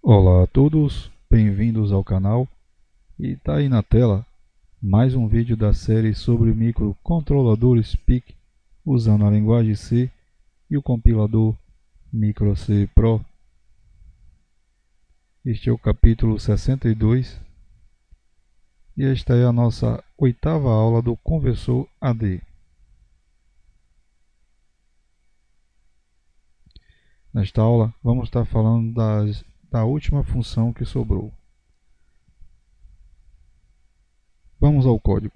Olá a todos, bem-vindos ao canal. E tá aí na tela mais um vídeo da série sobre microcontroladores PIC usando a linguagem C e o compilador Micro-C Pro. Este é o capítulo 62 e esta é a nossa oitava aula do Conversor AD. Nesta aula vamos estar falando da última função que sobrou. Vamos ao código.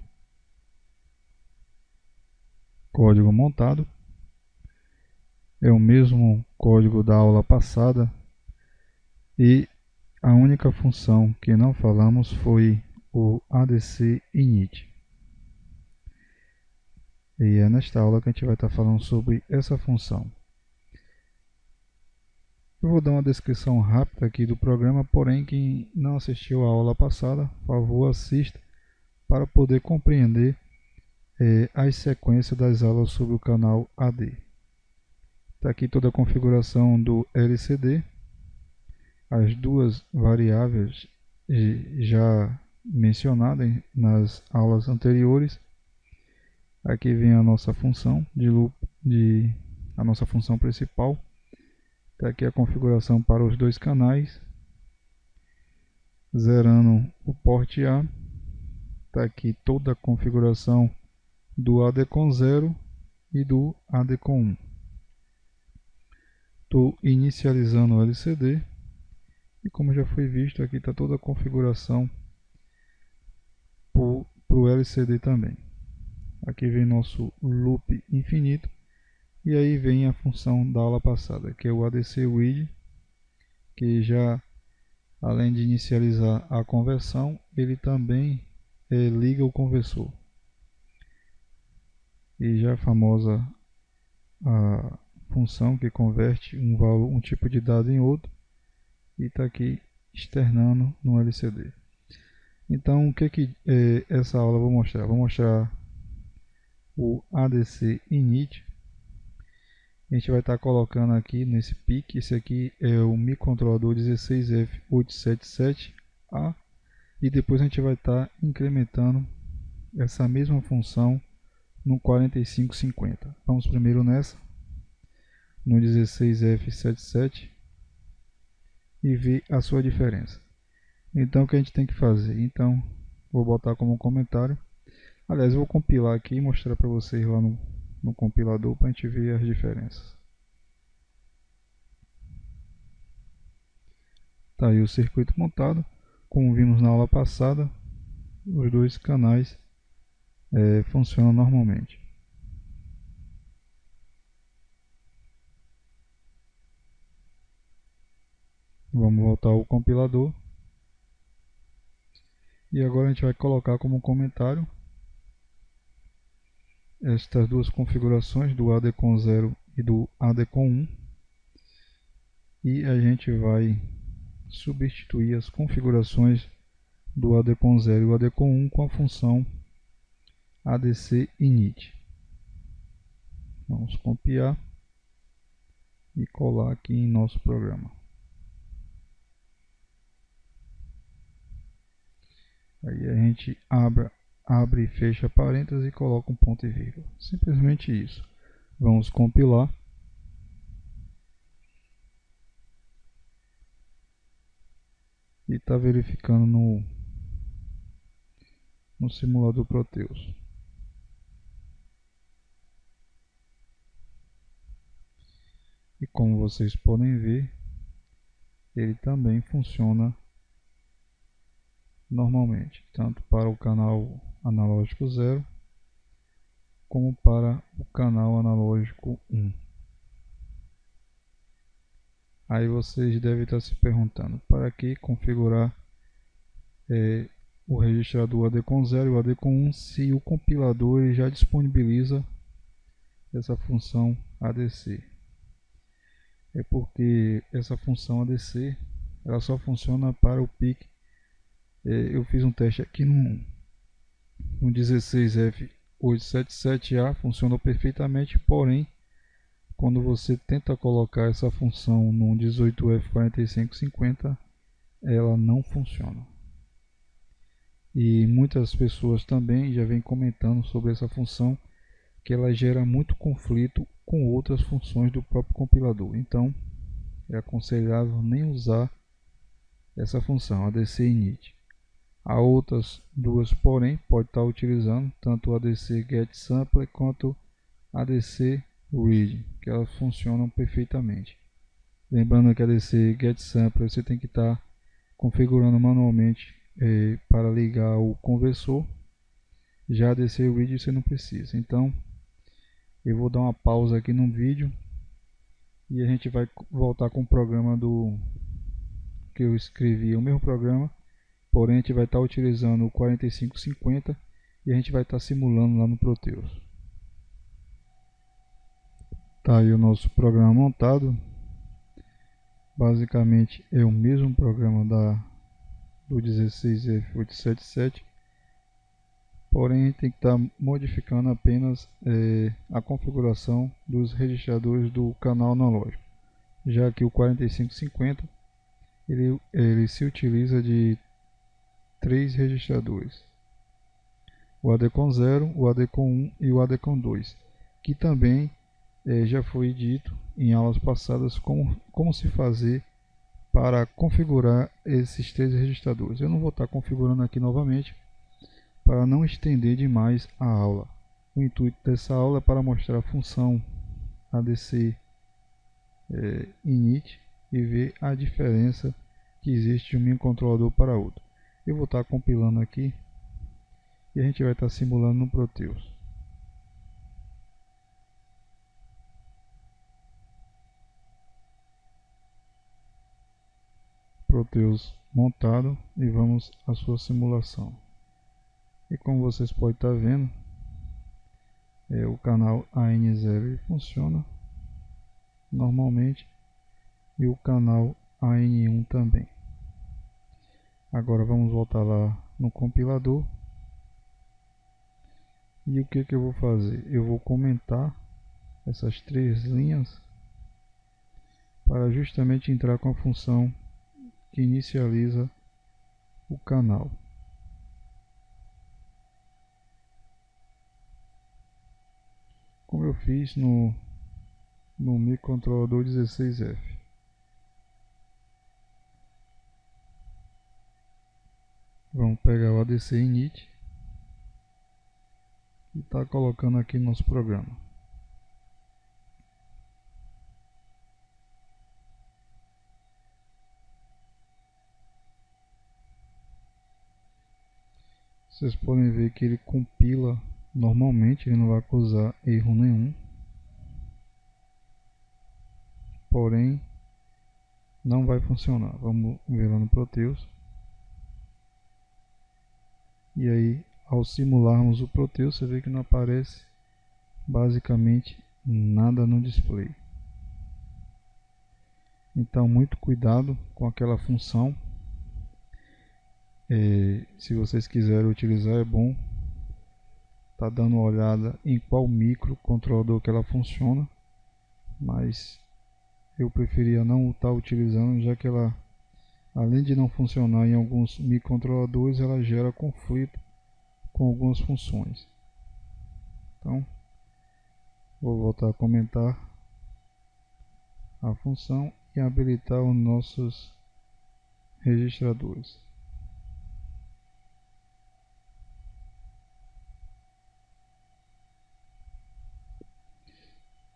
Código montado. É o mesmo código da aula passada e a única função que não falamos foi o ADC init. E é nesta aula que a gente vai estar falando sobre essa função. Eu vou dar uma descrição rápida aqui do programa, porém quem não assistiu a aula passada, por favor assista para poder compreender as sequências das aulas sobre o canal AD. Está aqui toda a configuração do LCD, as duas variáveis já mencionadas nas aulas anteriores. Aqui vem a nossa função de loop, a nossa função principal. Está aqui a configuração para os dois canais, zerando o porte A. Está aqui toda a configuração do AD com 0 e do AD com 1. Estou inicializando o LCD e, como já foi visto, aqui está toda a configuração para o LCD também. Aqui vem nosso loop infinito. E aí vem a função da aula passada, que é o ADC Read, que já, além de inicializar a conversão, ele também liga o conversor. E já a famosa a função que converte um tipo de dado em outro, e está aqui externando no LCD. Então, o que essa aula eu vou mostrar? Vou mostrar o ADC init. A gente vai estar colocando aqui nesse PIC, esse aqui é o microcontrolador 16F877A, e depois a gente vai estar incrementando essa mesma função no 4550. Vamos primeiro nessa, no 16F77, e ver a sua diferença. Então o que a gente tem que fazer? Então vou botar como comentário. Aliás, eu vou compilar aqui e mostrar para vocês lá no compilador para a gente ver as diferenças. Tá aí o circuito montado. Como vimos na aula passada, os dois canais funcionam normalmente. Vamos voltar ao compilador. E agora a gente vai colocar como comentário estas duas configurações do AD com 0 e do AD com 1, e a gente vai substituir as configurações do AD com 0 e o AD com 1 com a função ADC init. Vamos copiar e colar aqui em nosso programa. Aí a gente abre e fecha parênteses e coloca um ponto e vírgula. Simplesmente isso. Vamos compilar. E está verificando no simulador Proteus. E como vocês podem ver, ele também funciona normalmente, tanto para o canal analógico 0 como para o canal analógico 1. Aí vocês devem estar se perguntando, para que configurar o registrador AD com 0 e o AD com 1 se o compilador ele já disponibiliza essa função ADC? É porque essa função ADC ela só funciona para o PIC. Eu fiz um teste aqui no 16F877A, funcionou perfeitamente, porém quando você tenta colocar essa função no 18F4550 ela não funciona. E muitas pessoas também já vêm comentando sobre essa função, que ela gera muito conflito com outras funções do próprio compilador. Então é aconselhável nem usar essa função, ADC init. Há outras duas, porém, pode estar utilizando tanto o ADC getSampler quanto o ADC read, que elas funcionam perfeitamente. Lembrando que a ADC getSampler você tem que estar configurando manualmente para ligar o conversor. Já a ADC read você não precisa. Então eu vou dar uma pausa aqui no vídeo e a gente vai voltar com o programa que eu escrevi, o mesmo programa, porém a gente vai estar utilizando o 4550 e a gente vai estar simulando lá no Proteus. Tá aí o nosso programa montado. Basicamente é o mesmo programa do 16F877, porém a gente tem que estar modificando apenas a configuração dos registradores do canal analógico, já que o 4550 ele se utiliza de 3 registradores, o ADCOM 0, o ADCOM 1 e o ADCOM 2, que também já foi dito em aulas passadas como se fazer para configurar esses 3 registradores. Eu não vou estar configurando aqui novamente para não estender demais a aula. O intuito dessa aula é para mostrar a função ADC init e ver a diferença que existe de um microcontrolador para outro. Eu vou estar compilando aqui e a gente vai estar simulando no Proteus. Proteus montado e vamos à sua simulação. E como vocês podem estar vendo, o canal AN0 funciona normalmente e o canal AN1 também. Agora vamos voltar lá no compilador e o que eu vou fazer? Eu vou comentar essas 3 linhas para justamente entrar com a função que inicializa o canal. Como eu fiz no microcontrolador 16F. Vamos pegar o ADC init e está colocando aqui no nosso programa. Vocês podem ver que ele compila normalmente, ele não vai causar erro nenhum. Porém, não vai funcionar. Vamos ver lá no Proteus. E aí, ao simularmos o Proteus, você vê que não aparece basicamente nada no display. Então, muito cuidado com aquela função. Se vocês quiserem utilizar, é bom estar dando uma olhada em qual microcontrolador que ela funciona, mas eu preferia não estar utilizando, já que ela, além de não funcionar em alguns microcontroladores, ela gera conflito com algumas funções. Então, vou voltar a comentar a função e habilitar os nossos registradores.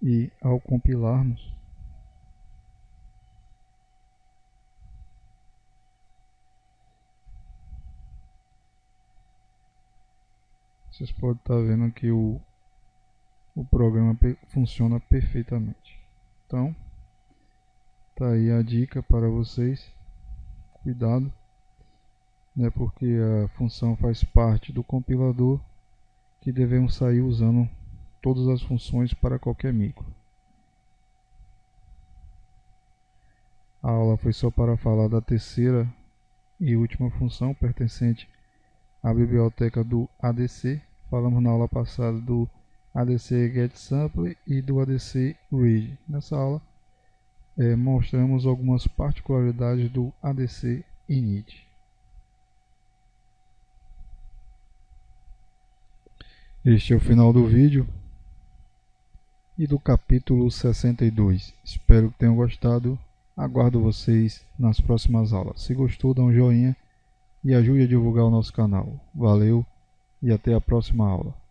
E ao compilarmos, vocês podem estar vendo que o programa funciona perfeitamente. Então, tá aí a dica para vocês. Cuidado, né, porque a função faz parte do compilador, que devemos sair usando todas as funções para qualquer micro. A aula foi só para falar da terceira e última função pertencente à biblioteca do ADC. Falamos na aula passada do ADC getSampler e do ADC read. Nessa aula mostramos algumas particularidades do ADC init. Este é o final do vídeo e do capítulo 62. Espero que tenham gostado. Aguardo vocês nas próximas aulas. Se gostou, dá um joinha e ajude a divulgar o nosso canal. Valeu e até a próxima aula.